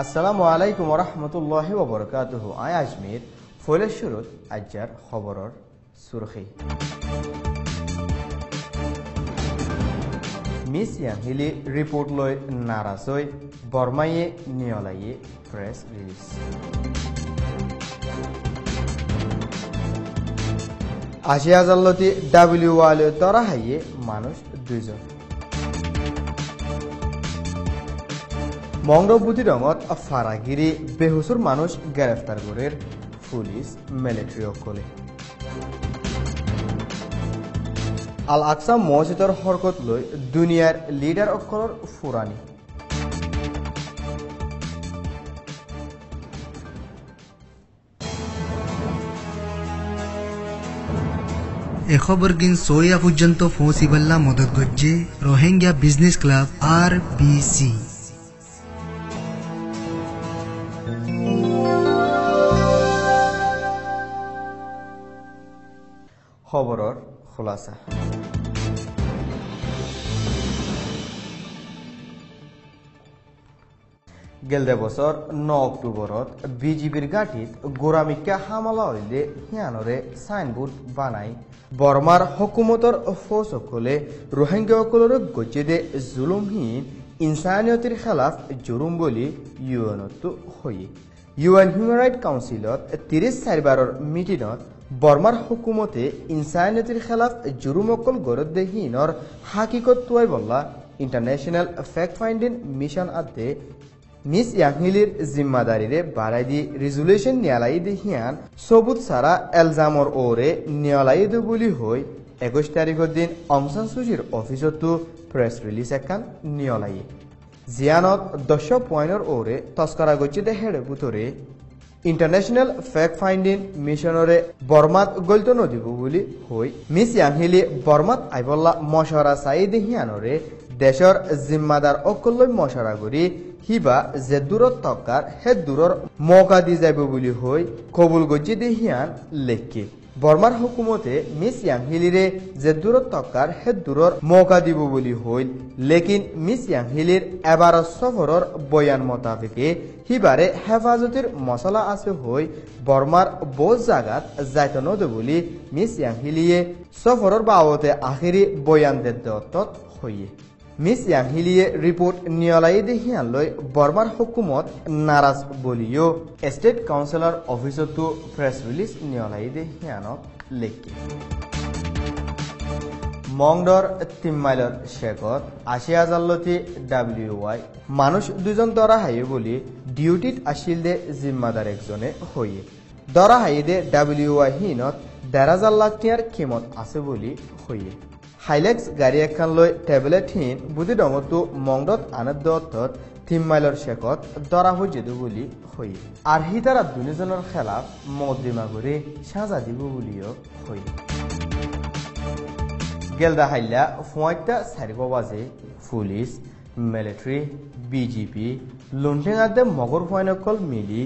আসসালামু আলাইকুম ওরহমতুল্লাহি ওবরকাতুহু। আই আজমির ফলের শুরুত আজ্জার খবরর সুরখি। মিস ইয়াংহিলি রিপোর্ট লই নারাজ হই বর্মাইয়ে নিয়লাইয়ে প্রেস রিলিজ। আশিয়া জাল্লতি WOL দরা হাইয়ে মানুষ 2 জন। মংরবুতি রঙত ফারাগিরি বেহুসুর মানুষ গ্রেফতার করে পুলিশ মিলিটারি অকলে। আল আকসা মসজিদর হরকত লই দুনিয়ার লিডার অকলর ফুরানি। এ খবর গিন সোয়া পর্যন্ত পৌঁছিবাল্লা মদত গজ্জে রোহিঙ্গা বিজনেস ক্লাব RBC। খবরর খোলাসা। গেলদে বছর 9 অক্টোবরত বিজিবির গাঠিত গোরামিকা হামলা হইলে হিয়ানরে সাইনবোর্ড বানাই বর্মার হকুমতর ফৌজ সকলে রোহিঙ্গা সকলের গজ্জেদে জুলুমহীন ইনসানিয়তির খেলাফ জুরুম বলি ইউএনত হয়ে UN হিউম্যান রাইট কাউন্সিলত 34 বাৰৰ মিটিনত বর্মার হুকুমতে ইনসানিয়তির খেলাফ জুরুমকল গরদ্দেহীনর হাকিকত তুয়াই বল্লা ইন্টারন্যাশনাল ফ্যাক্ট ফাইন্ডিং মিশন আদে মিস ইয়াংহিলির জিম্মাদারিরে বাড়াই দি রেজুলেশন নিয়ালাই দেহিয়ান সবুত সারা এলজামর ওরে নিয়ালাই দে বলি হই 21 তারিখের দিন অং সান সুচির অফিসতো প্রেস রিলিজ একান নিয়ালাই জিয়ানত 10 পয়েন্টর ওরে তস্করা গচ্ছি দে হেড়ে বুতরে ইন্টারন্যাশনাল ফ্যাক্ট ফাইন্ডিং মিশনরে বর্মাত গলতো নদীব বলি হই মিস ইয়াংহিলি বর্মাত আইবল্লা মশারা সাইদ হিয়ানরে দেশর জিম্মাদার অকল্লই মশারা করি হিবা যে দূরত তকার হে দূরর মৌকা দি যাইব বলি হই কবুল গজ্জি দেহিয়ান লেখকে বর্মার হুকুমতে মিস ইয়াংহিলিরে যে দূরত তকার হে দূরর মৌকা দিব বলি হইল লেকিন মিস ইয়াংহিলির এবার সফরর বয়ান মোতাবেকে হিবারে হেফাজতের মশলা আছে হই বর্মার বোঝ জাগাত যাইত নদ বলি মিস ইয়াংহিলিয়ে সফরর বাবতে আখিরি বয়ান দেত হইয়ে মিস ইয়াংহিলিয়ে রিপোর্ট নিয়লাই দেহিয়ান লই বর্মার হুকুমত নারাজ বলিও স্টেট কাউন্সিলর অফিসতো প্রেস রিলিজ নিয়লাই দেহিয়ানত লেখি মংডর 3 মাইলর শেকত 80,000 লতি WY মানুষ 2 জন দরা হাইয়ে বলি ডিউটিত আসিল দে জিম্মাদার একজনে হইয়ে দরা হাইয়ে দে WY হিনত 1,500 লাখ টিয়ার কিমত আছে বলি হইয়ে হাইলেক্স গাড়ি এখন লই ট্যাবলেট হিন বুদ্ধি ডঙতো মংডত আনত দত্তর 3 মাইলর শেকত দরা হইযেদু বলি হই আর হিতারা দুজনের খেলাফ মকদ্দিমা করে সাজা দিব বলিও হই গেলদা হাইলা 4:04 বাজে পুলিশ মিলিটারি বিজিপি লুণ্ঠেঙাতে মগর ফয়নকল মিলি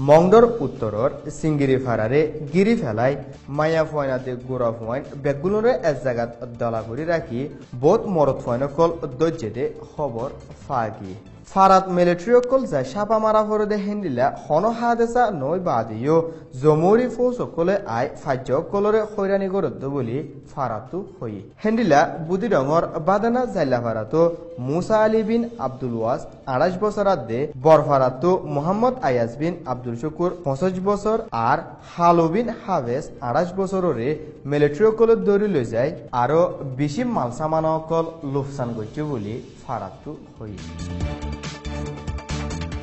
মংডর উত্তরর সিঙ্গিরি ফারারে গিরি ফেলাই মায়া ফয়নাতে গোড়া ফয়ন বেগুলরে এক জায়গাত দলা করে রাখি বোধ মরদ ফয়নকল দজ্জেদে খবর ফাগি ফারাত মিলিটারি অকল যায় সাপা মারা ফরদে হেন্দিলা হন হাদেসা নয় বাদিও জমুরি ফৌজ অকলে আই ফাজ্য অকলরে হয়রানি করদ্দ বলি ফারাতু হই হেন্দিলা বুদি রঙর বাদানা জাইলা ফারাতো মুসা আলী বিন আব্দুল ওয়াস 28 বছর আদে বরফারাতো মোহাম্মদ আয়াজ বিন আব্দুল শুকুর 25 বছর আর হালু বিন হাভেস 28 বছররে মিলিটারি অকল দৌড়ি লই যায় আরো বেশি মালসামান অকল লুফসান করছে বলি ফারাতু হই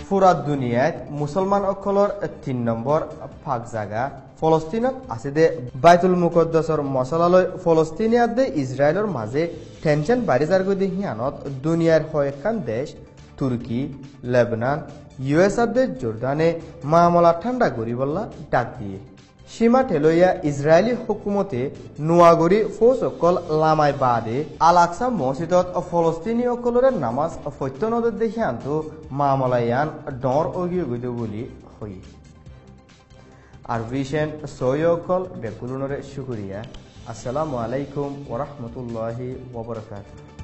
পুরা দুনিয়াত মুসলমান অকলর 3 নম্বর ফাঁক জাগা ফলস্তিনত আছে দে বাইতুল মুকদ্দাসর মশলালয় ফলস্তিনিয়াত দে ইসরায়েলের মাঝে টেনশন বাড়ি যার গদি হিয়ানত দুনিয়ার কয়েকখান দেশ তুর্কি লেবানন US দে জর্দানে মামলা ঠান্ডা করি বললা ডাক দিয়ে সীমা ঠেলইয়া ইসরায়েলি হুকুমতে নোয়াগরি ফৌজ অকল লামাই বাদে আল আকসা মসজিদত ফলস্তিনি অকলরে নামাজ ফত্যনদের দেখি আনতো মামলায়ান ডর অগিয়ে গইদ বলি হই আর ভিশন সই অকল বেকুলনরে শুকরিয়া। আসসালামু আলাইকুম ওয়া রাহমাতুল্লাহি ওয়া বারাকাতুহু।